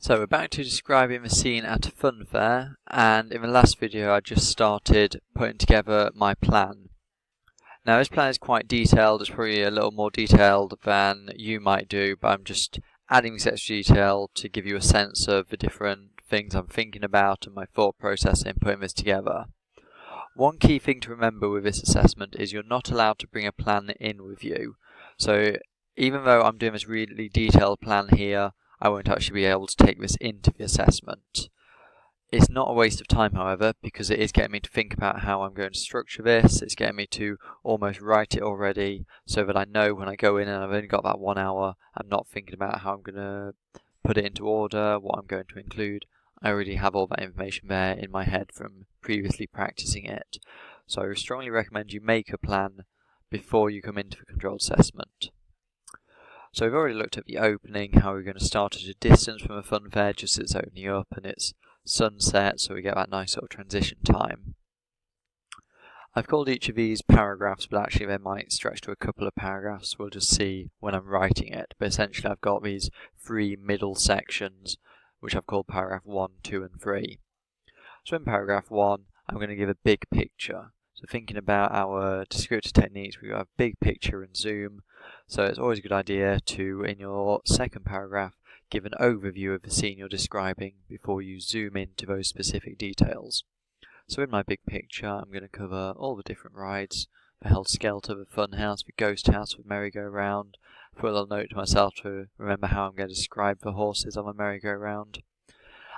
So we're back to describing the scene at a fun fair, and in the last video I just started putting together my plan. Now this plan is quite detailed, it's probably a little more detailed than you might do, but I'm just adding this extra detail to give you a sense of the different things I'm thinking about and my thought process in putting this together. One key thing to remember with this assessment is you're not allowed to bring a plan in with you. So even though I'm doing this really detailed plan here, I won't actually be able to take this into the assessment. It's not a waste of time, however, because it is getting me to think about how I'm going to structure this. It's getting me to almost write it already so that I know when I go in and I've only got that 1 hour, I'm not thinking about how I'm going to put it into order, what I'm going to include. I already have all that information there in my head from previously practicing it. So I strongly recommend you make a plan before you come into the controlled assessment. So we've already looked at the opening, how we're going to start at a distance from a fun fair just as it's opening up and it's sunset, so we get that nice sort of transition time. I've called each of these paragraphs, but actually they might stretch to a couple of paragraphs. We'll just see when I'm writing it. But essentially I've got these 3 middle sections, which I've called paragraph 1, 2 and 3. So in paragraph 1, I'm going to give a big picture. So thinking about our descriptive techniques, we have big picture and zoom. So it's always a good idea to, in your second paragraph, give an overview of the scene you're describing before you zoom into those specific details. So in my big picture, I'm going to cover all the different rides: the Held Skelter, the Fun House, the Ghost House with merry-go-round. Put a little note to myself to remember how I'm going to describe the horses on the merry-go-round.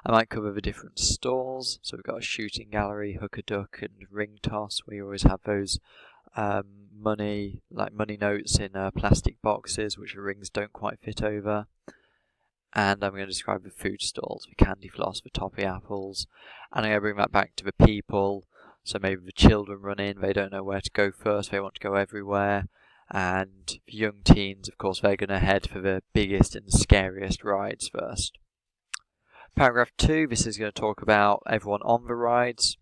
I might cover the different stalls. So we've got a shooting gallery, hook-a-duck and ring toss. We always have those money notes in plastic boxes which the rings don't quite fit over. And I'm going to describe the food stalls, the candy floss, the toffee apples, and I'm going to bring that back to the people. So maybe the children run in, they don't know where to go first, they want to go everywhere, and the young teens, of course, they're going to head for the biggest and scariest rides first. Paragraph 2, this is going to talk about everyone on the rides.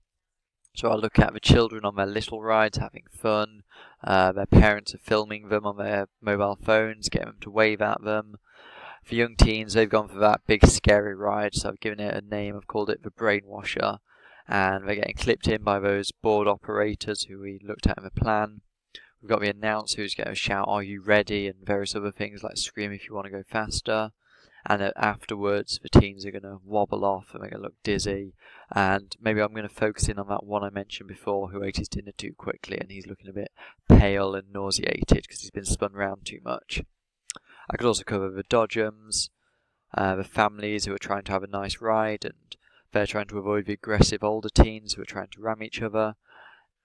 So I'll look at the children on their little rides having fun. Their parents are filming them on their mobile phones, getting them to wave at them. For young teens, they've gone for that big scary ride, so I've given it a name. I've called it the Brainwasher. And they're getting clipped in by those board operators who we looked at in the plan. We've got the announcer who's going to shout, "Are you ready?" and various other things like scream if you want to go faster. And afterwards, the teens are going to wobble off and they're going to look dizzy. And maybe I'm going to focus in on that one I mentioned before who ate his dinner too quickly and he's looking a bit pale and nauseated because he's been spun round too much. I could also cover the dodgems, the families who are trying to have a nice ride and they're trying to avoid the aggressive older teens who are trying to ram each other.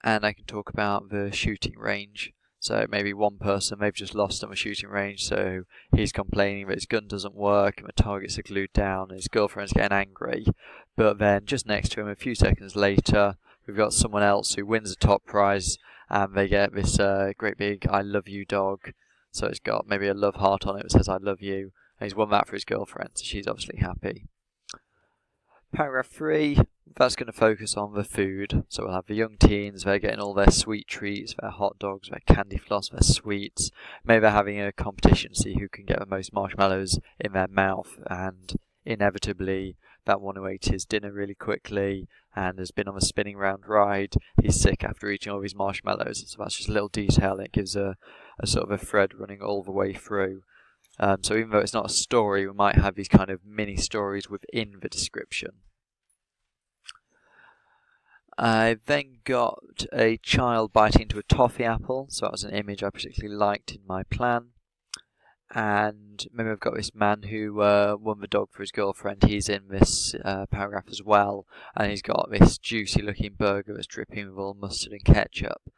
And I can talk about the shooting range. So maybe one person, they've just lost on a shooting range, so he's complaining that his gun doesn't work and the targets are glued down and his girlfriend's getting angry. But then just next to him, a few seconds later, we've got someone else who wins the top prize and they get this great big "I love you" dog. So it's got maybe a love heart on it that says "I love you", and he's won that for his girlfriend, so she's obviously happy. Paragraph 3, that's going to focus on the food. So we'll have the young teens, they're getting all their sweet treats, their hot dogs, their candy floss, their sweets. Maybe they're having a competition to see who can get the most marshmallows in their mouth, and inevitably that one who ate his dinner really quickly and has been on a spinning round ride, he's sick after eating all these marshmallows. So that's just a little detail, it gives a sort of a thread running all the way through. So even though it's not a story, we might have these kind of mini stories within the description. I then got a child biting into a toffee apple, so that was an image I particularly liked in my plan. And maybe I've got this man who won the dog for his girlfriend. He's in this paragraph as well, and he's got this juicy looking burger that's dripping with all mustard and ketchup.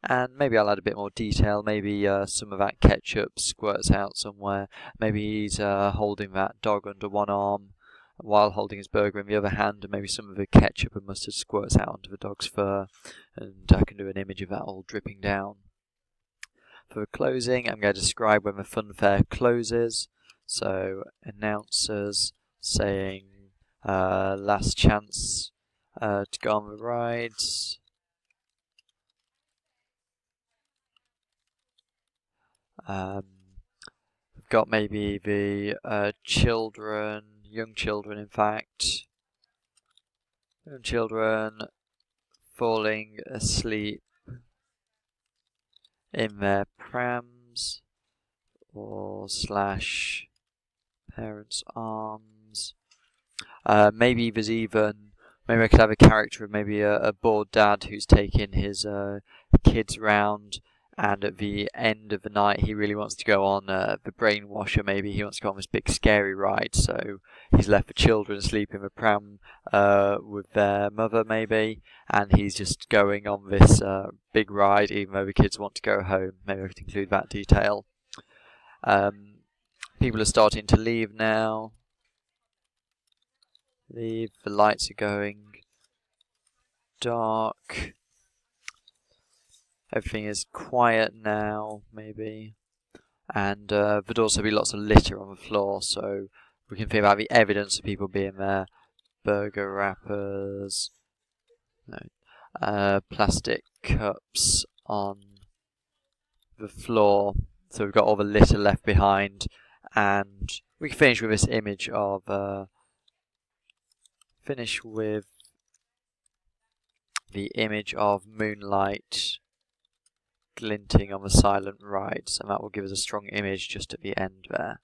And maybe I'll add a bit more detail. Maybe some of that ketchup squirts out somewhere. Maybe he's holding that dog under one arm while holding his burger in the other hand, and maybe some of the ketchup and mustard squirts out onto the dog's fur, and I can do an image of that all dripping down. For the closing, I'm going to describe when the fun fair closes. So announcers saying last chance to go on the rides. We've got maybe the children young children in fact. Young children falling asleep in their prams or slash parents' arms. Maybe there's even, maybe I could have a character of maybe a bored dad who's taking his kids round, and at the end of the night he really wants to go on the brainwasher. Maybe he wants to go on this big scary ride, so he's left the children asleep in the pram with their mother maybe, and he's just going on this big ride even though the kids want to go home. Maybe I could include that detail. People are starting to leave now. The lights are going dark. Everything is quiet now, maybe. And there'd also be lots of litter on the floor, so we can think about the evidence of people being there. Burger wrappers, plastic cups on the floor. So we've got all the litter left behind. And we can finish with this image of the image of moonlight glinting on the silent rides, and that will give us a strong image just at the end there.